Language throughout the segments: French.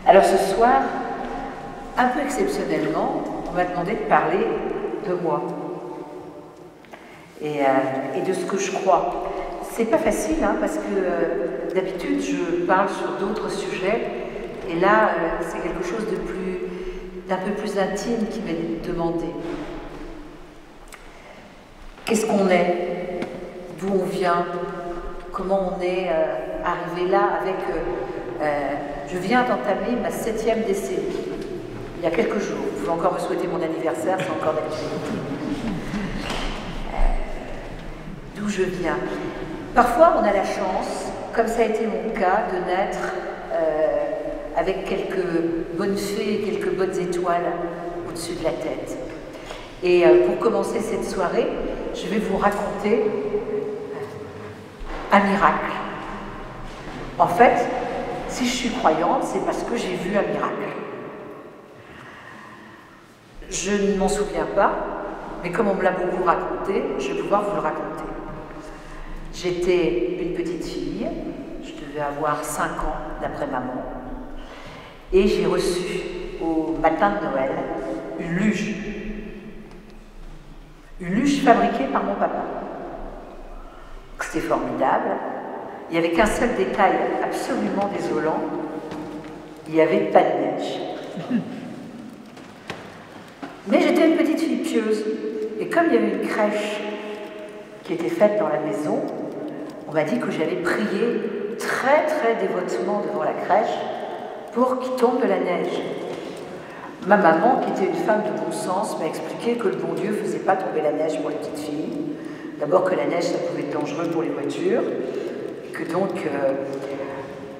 Alors ce soir, un peu exceptionnellement, on m'a demandé de parler de moi et de ce que je crois. C'est pas facile, hein, parce que d'habitude je parle sur d'autres sujets, et là c'est quelque chose d'un peu plus intime qui m'est demandé. Qu'est-ce qu'on est? D'où on vient? Comment on est arrivé là avec... je viens d'entamer ma 7e décennie, il y a quelques jours. Vous pouvez encore me souhaiter mon anniversaire, c'est encore d'actualité. D'où je viens. Parfois, on a la chance, comme ça a été mon cas, de naître avec quelques bonnes fées, quelques bonnes étoiles au-dessus de la tête. Et pour commencer cette soirée, je vais vous raconter un miracle. En fait, si je suis croyante, c'est parce que j'ai vu un miracle. Je ne m'en souviens pas, mais comme on me l'a beaucoup raconté, je vais pouvoir vous le raconter. J'étais une petite fille, je devais avoir 5 ans d'après maman, et j'ai reçu au matin de Noël une luge. Une luge fabriquée par mon papa. C'était formidable. Il n'y avait qu'un seul détail absolument désolant, il n'y avait pas de neige. Mais j'étais une petite fille pieuse, et comme il y avait une crèche qui était faite dans la maison, on m'a dit que j'allais prier très très dévotement devant la crèche pour qu'il tombe de la neige. Ma maman, qui était une femme de bon sens, m'a expliqué que le bon Dieu ne faisait pas tomber la neige pour les petites filles. D'abord que la neige, ça pouvait être dangereux pour les voitures, et que donc,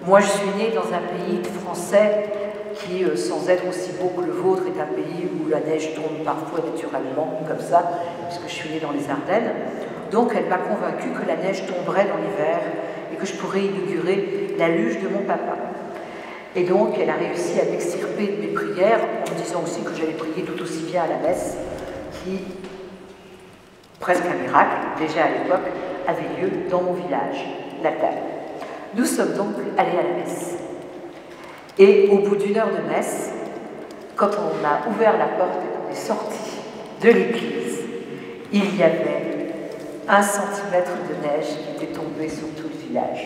moi je suis née dans un pays français qui, sans être aussi beau que le vôtre, est un pays où la neige tombe parfois naturellement, comme ça, puisque je suis née dans les Ardennes. Donc elle m'a convaincue que la neige tomberait dans l'hiver et que je pourrais inaugurer la luge de mon papa. Et donc elle a réussi à m'extirper de mes prières en me disant aussi que j'allais prier tout aussi bien à la messe, qui, presque un miracle, déjà à l'époque, avait lieu dans mon village natal. Nous sommes donc allés à la messe. Et au bout d'1 heure de messe, quand on a ouvert la porte et qu'on est sorti de l'église, il y avait 1 centimètre de neige qui était tombée sur tout le village,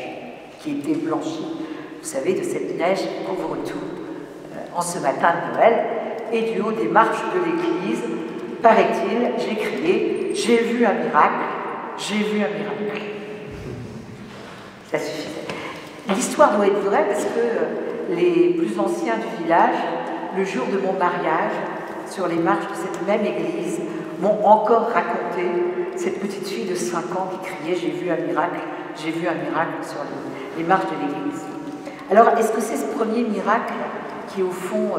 qui était blanchi, vous savez, de cette neige qui couvre tout en ce matin de Noël. Et du haut des marches de l'église, paraît-il, j'ai crié « J'ai vu un miracle, j'ai vu un miracle ». Ça suffisait. L'histoire doit être vraie parce que les plus anciens du village, le jour de mon mariage, sur les marches de cette même église, m'ont encore raconté cette petite fille de 5 ans qui criait « J'ai vu un miracle, j'ai vu un miracle » sur les marches de l'église. Alors, est-ce que c'est ce premier miracle qui, au fond,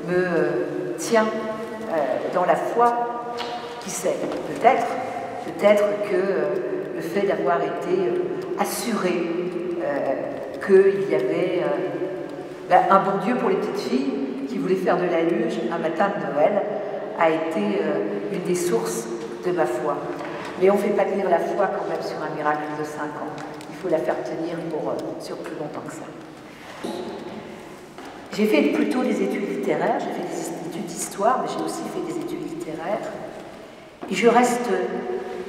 me tient dans la foi? Qui sait? Peut-être. Peut-être que le fait d'avoir été assuré qu'il y avait un bon Dieu pour les petites filles qui voulaient faire de la luge un matin de Noël a été une des sources de ma foi. Mais on ne fait pas tenir la foi quand même sur un miracle de 5 ans. Il faut la faire tenir sur plus longtemps que ça. J'ai fait plutôt des études littéraires, j'ai fait des études d'histoire, mais j'ai aussi fait des études littéraires. Et je reste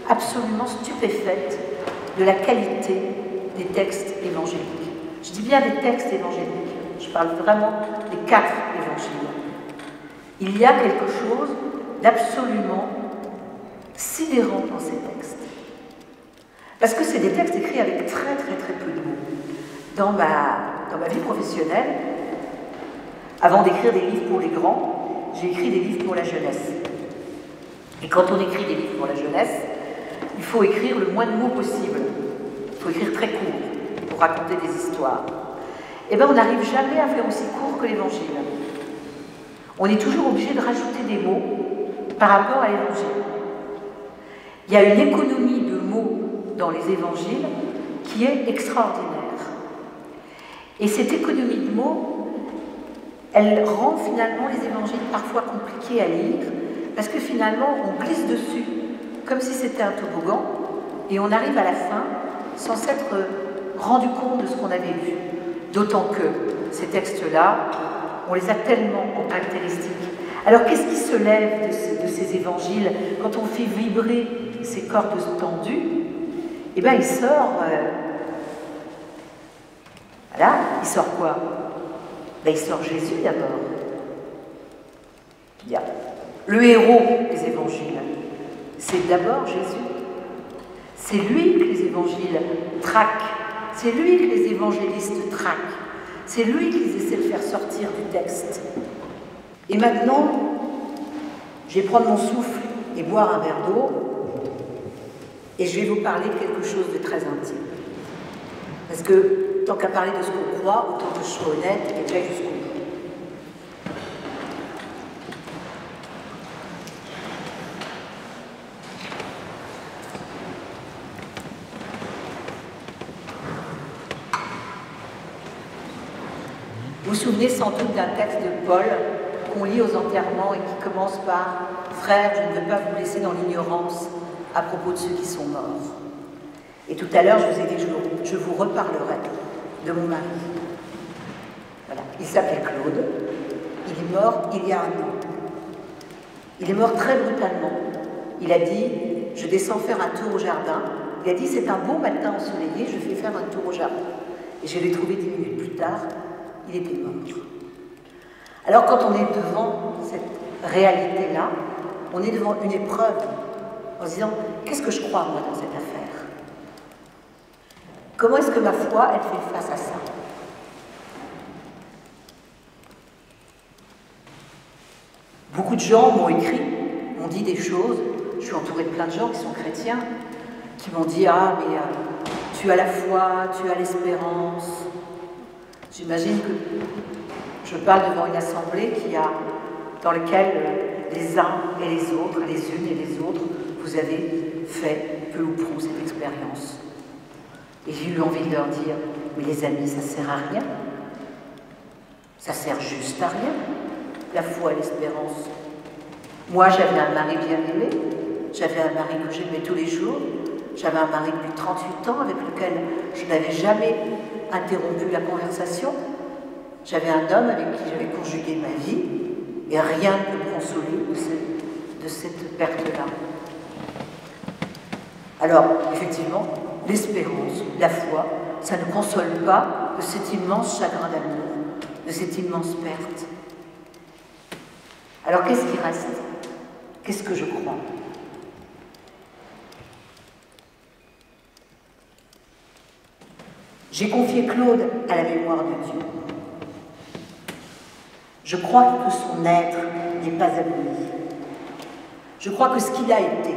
absolument stupéfaite de la qualité des textes évangéliques. Je dis bien des textes évangéliques, je parle vraiment des 4 évangiles. Il y a quelque chose d'absolument sidérant dans ces textes. Parce que c'est des textes écrits avec très très très peu de mots. Dans ma vie professionnelle, avant d'écrire des livres pour les grands, j'ai écrit des livres pour la jeunesse. Et quand on écrit des livres pour la jeunesse, il faut écrire le moins de mots possible. Il faut écrire très court pour raconter des histoires. Eh bien, on n'arrive jamais à faire aussi court que l'Évangile. On est toujours obligé de rajouter des mots par rapport à l'Évangile. Il y a une économie de mots dans les Évangiles qui est extraordinaire. Et cette économie de mots, elle rend finalement les Évangiles parfois compliqués à lire, parce que finalement, on glisse dessus, comme si c'était un toboggan, et on arrive à la fin sans s'être rendu compte de ce qu'on avait lu. D'autant que ces textes-là, on les a tellement en caractéristiques. Alors qu'est-ce qui se lève de ces évangiles quand on fait vibrer ces cordes tendues? Eh bien, il sort... voilà, il sort quoi? Ben, il sort Jésus d'abord. Bien. Le héros des évangiles, c'est d'abord Jésus. C'est lui que les évangiles traquent. C'est lui que les évangélistes traquent. C'est lui qu'ils essaient de faire sortir du texte. Et maintenant, je vais prendre mon souffle et boire un verre d'eau, et je vais vous parler de quelque chose de très intime. Parce que, tant qu'à parler de ce qu'on croit, autant que je sois honnête et que j'aille jusqu'au bout. Vous vous souvenez sans doute d'un texte de Paul qu'on lit aux enterrements et qui commence par « Frères, je ne veux pas vous laisser dans l'ignorance à propos de ceux qui sont morts. » Et tout à l'heure, je vous ai dit que je vous reparlerai de mon mari. Voilà. Il s'appelait Claude. Il est mort il y a 1 an. Il est mort très brutalement. Il a dit « Je descends faire un tour au jardin. » Il a dit « C'est un beau matin ensoleillé, je vais faire un tour au jardin. » Et je l'ai trouvé 10 minutes plus tard. Il était mort. Alors quand on est devant cette réalité-là, on est devant une épreuve en se disant « Qu'est-ce que je crois moi dans cette affaire? Comment est-ce que ma foi, elle fait face à ça ?» Beaucoup de gens m'ont écrit, m'ont dit des choses. Je suis entourée de plein de gens qui sont chrétiens, qui m'ont dit « Ah, mais tu as la foi, tu as l'espérance. » J'imagine que je parle devant une assemblée dans laquelle les uns et les autres, les unes et les autres, vous avez fait peu ou prou cette expérience. Et j'ai eu envie de leur dire, mais les amis, ça sert à rien. Ça sert juste à rien, la foi et l'espérance. Moi, j'avais un mari bien aimé, j'avais un mari que j'aimais tous les jours, j'avais un mari depuis 38 ans avec lequel je n'avais jamais interrompu la conversation. J'avais un homme avec qui j'avais conjugué ma vie et rien ne peut me consoler de cette perte-là. Alors, effectivement, l'espérance, la foi, ça ne console pas de cet immense chagrin d'amour, de cette immense perte. Alors, qu'est-ce qui reste? Qu'est-ce que je crois? J'ai confié Claude à la mémoire de Dieu. Je crois que son être n'est pas aboli. Je crois que ce qu'il a été,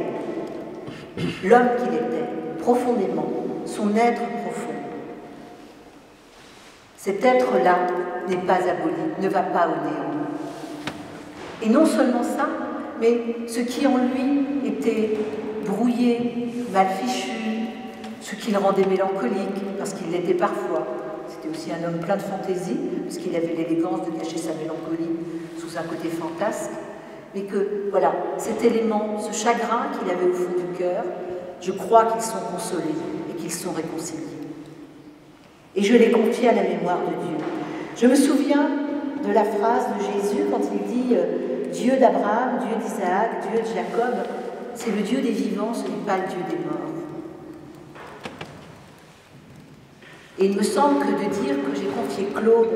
l'homme qu'il était, profondément, son être profond, cet être-là n'est pas aboli, ne va pas au néant. Et non seulement ça, mais ce qui en lui était brouillé, mal fichu, ce qui le rendait mélancolique, parce qu'il l'était parfois. C'était aussi un homme plein de fantaisie, parce qu'il avait l'élégance de cacher sa mélancolie sous un côté fantasque. Mais que, voilà, cet élément, ce chagrin qu'il avait au fond du cœur, je crois qu'ils sont consolés et qu'ils sont réconciliés. Et je l'ai confié à la mémoire de Dieu. Je me souviens de la phrase de Jésus quand il dit « Dieu d'Abraham, Dieu d'Isaac, Dieu de Jacob, c'est le Dieu des vivants, ce n'est pas le Dieu des morts. » Et il me semble que de dire que j'ai confié Claude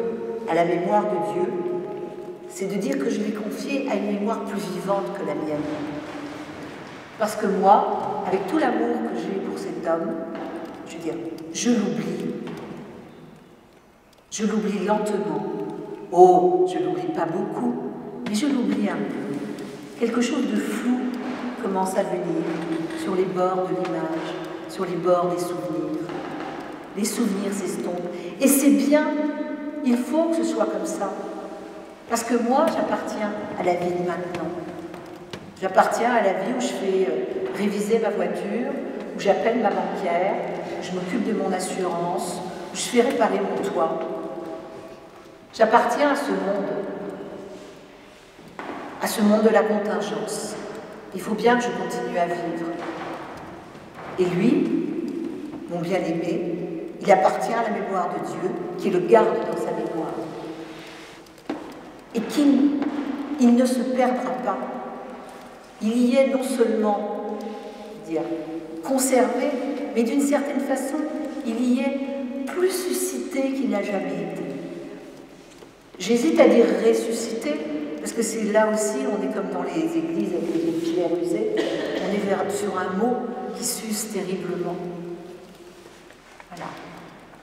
à la mémoire de Dieu, c'est de dire que je l'ai confié à une mémoire plus vivante que la mienne. Parce que moi, avec tout l'amour que j'ai pour cet homme, je veux dire, je l'oublie. Je l'oublie lentement. Oh, je ne l'oublie pas beaucoup, mais je l'oublie un peu. Quelque chose de flou commence à venir sur les bords de l'image, sur les bords des souvenirs. Les souvenirs s'estompent. Et c'est bien, il faut que ce soit comme ça. Parce que moi, j'appartiens à la vie de maintenant. J'appartiens à la vie où je fais réviser ma voiture, où j'appelle ma banquière, où je m'occupe de mon assurance, où je fais réparer mon toit. J'appartiens à ce monde de la contingence. Il faut bien que je continue à vivre. Et lui, mon bien-aimé, Il appartient à la mémoire de Dieu, qui le garde dans sa mémoire. Et qu'il ne se perdra pas. Il y est non seulement conservé, mais d'une certaine façon, il y est plus suscité qu'il n'a jamais été. J'hésite à dire ressuscité, parce que c'est là aussi, on est comme dans les églises avec les pierres usées, on est sur un mot qui s'use terriblement. Voilà.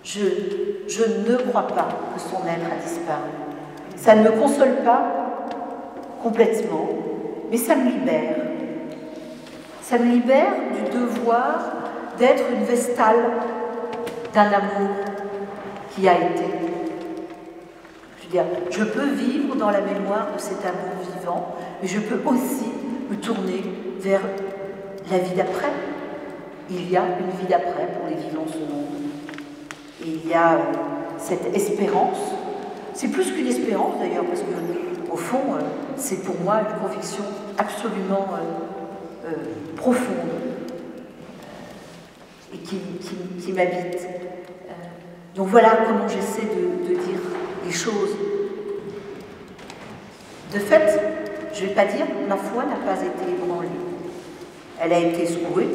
Je ne crois pas que son être a disparu. Ça ne me console pas complètement, mais ça me libère. Ça me libère du devoir d'être une vestale d'un amour qui a été. Je peux vivre dans la mémoire de cet amour vivant, mais je peux aussi me tourner vers la vie d'après. Il y a une vie d'après pour les vivants ce monde. Et il y a cette espérance. C'est plus qu'une espérance d'ailleurs, parce que au fond, c'est pour moi une conviction absolument profonde et qui m'habite. Donc voilà comment j'essaie de dire les choses. De fait, je ne vais pas dire que ma foi n'a pas été ébranlée. Elle a été secouée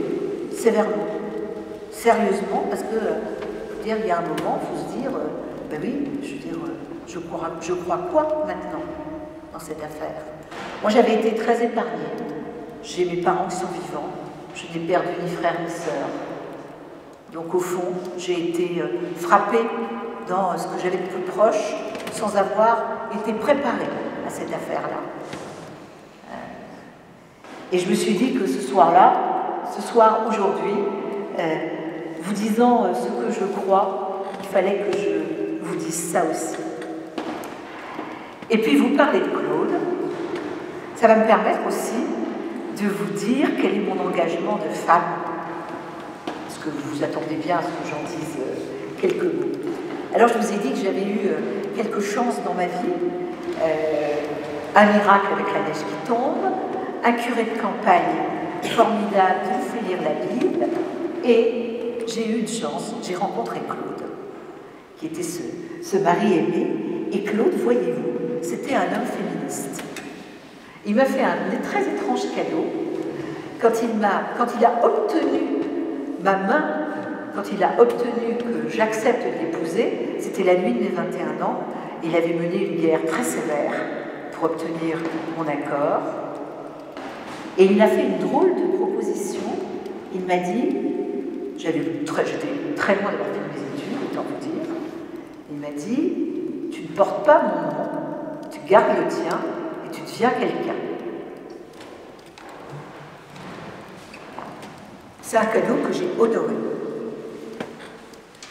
sévèrement, sérieusement, parce que, il y a un moment, il faut se dire, ben oui, je crois quoi maintenant dans cette affaire? Moi, j'avais été très épargnée. J'ai mes parents qui sont vivants. Je n'ai perdu ni frère ni sœur. Donc, au fond, j'ai été frappée dans ce que j'avais de plus proche, sans avoir été préparée à cette affaire-là. Et je me suis dit que ce soir aujourd'hui, vous disant ce que je crois, il fallait que je vous dise ça aussi. Et puis vous parlez de Claude, ça va me permettre aussi de vous dire quel est mon engagement de femme. Parce que vous vous attendez bien à ce que j'en dise quelques mots. Alors je vous ai dit que j'avais eu quelques chances dans ma vie. Un miracle avec la neige qui tombe, un curé de campagne formidable qui me fait lire la Bible, et j'ai eu une chance, j'ai rencontré Claude, qui était ce mari aimé. Et Claude, voyez-vous, c'était un homme féministe. Il m'a fait un très étrange cadeau quand il a obtenu ma main, quand il a obtenu que j'accepte de l'épouser. C'était la nuit de mes 21 ans. Il avait mené une guerre très sévère pour obtenir mon accord. Et il m'a fait une drôle de proposition. Il m'a dit, j'étais très loin d'avoir fait mes études, autant vous dire. Il m'a dit, tu ne portes pas mon nom, tu gardes le tien et tu deviens quelqu'un. C'est un cadeau que j'ai honoré.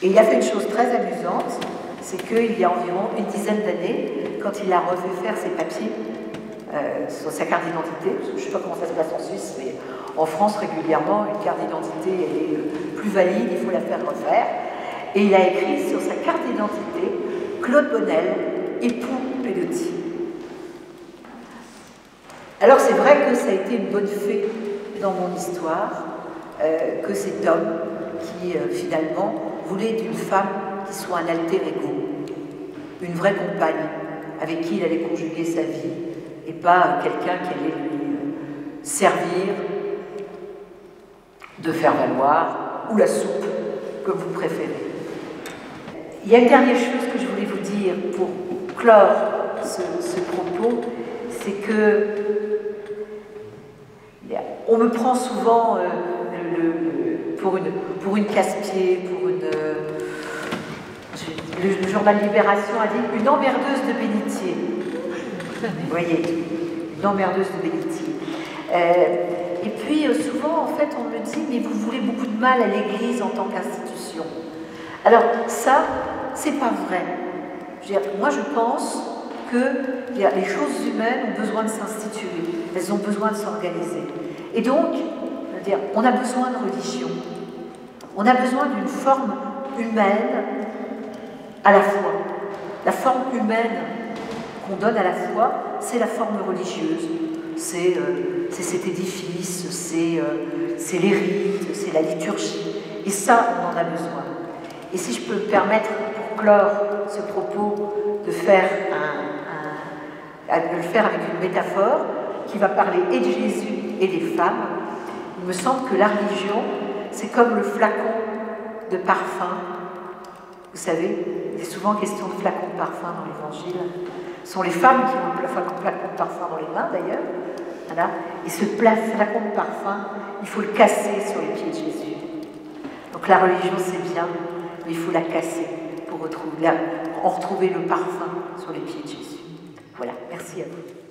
Et il a fait une chose très amusante, c'est qu'il y a environ une dizaine d'années, quand il a refait faire ses papiers sur sa carte d'identité, je ne sais pas comment ça se passe en Suisse, mais en France, régulièrement, une carte d'identité est plus valide, il faut la faire refaire. Et il a écrit sur sa carte d'identité « Claude Bonnel, époux Pelotti ». Alors c'est vrai que ça a été une bonne fée dans mon histoire, que cet homme qui finalement voulait d'une femme qui soit un alter ego, une vraie compagne avec qui il allait conjuguer sa vie, et pas quelqu'un qui allait lui servir de faire valoir, ou la soupe, comme vous préférez. Il y a une dernière chose que je voulais vous dire pour clore ce propos, c'est que on me prend souvent pour une casse-pied, le journal Libération a dit une emmerdeuse de bénitier. Vous voyez, une emmerdeuse de bénitier. Et puis souvent, en fait, on me dit, mais vous voulez beaucoup de mal à l'Église en tant qu'institution. Alors ça, c'est pas vrai. Moi, je pense que les choses humaines ont besoin de s'instituer, elles ont besoin de s'organiser. Et donc, on a besoin de religion. On a besoin d'une forme humaine à la foi. La forme humaine qu'on donne à la foi, c'est la forme religieuse. C'est cet édifice, c'est les rites, c'est la liturgie. Et ça, on en a besoin. Et si je peux me permettre, pour clore ce propos, de le faire avec une métaphore qui va parler et de Jésus et des femmes, il me semble que la religion, c'est comme le flacon de parfum. Vous savez, il est souvent question de flacon de parfum dans l'Évangile. Ce sont les femmes qui ont le flacon de parfum dans les mains, d'ailleurs. Voilà. Et ce flacon de parfum, il faut le casser sur les pieds de Jésus. Donc la religion, c'est bien, mais il faut la casser pour retrouver le parfum sur les pieds de Jésus. Voilà, merci à vous.